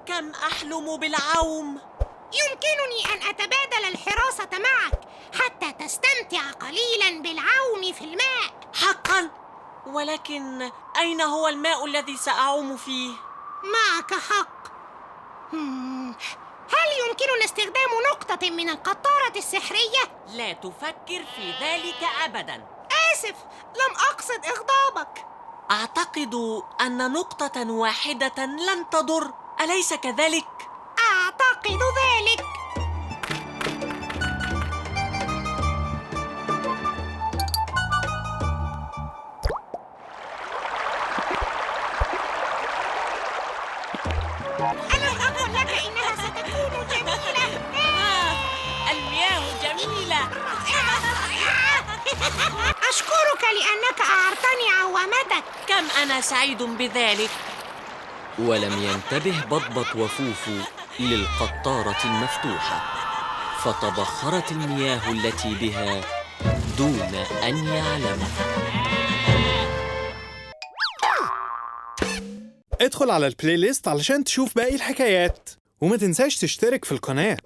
كم أحلم بالعوم. يمكنني أن أتبادل الحراسة معك حتى تستمتع قليلاً بالعوم في الماء. حقاً؟ ولكن أين هو الماء الذي سأعوم فيه؟ معك حق. هل يمكننا استخدام نقطة من القطارة السحرية؟ لا تفكر في ذلك أبداً. آسف، لم أقصد إغضابك. أعتقد أن نقطة واحدة لن تضر، أليس كذلك؟ أعتقد ذلك. ألم أقل لك إنها ستكون جميلة؟ المياه جميلة. أشكرك لأنك أعرتني عوامتك. كم أنا سعيد بذلك. ولم ينتبه بطبط وفوفو للقطارة المفتوحة، فتبخرت المياه التي بها دون أن يعلم. ادخل على البلاي ليست علشان تشوف باقي الحكايات، وما تنساش تشترك في القناة.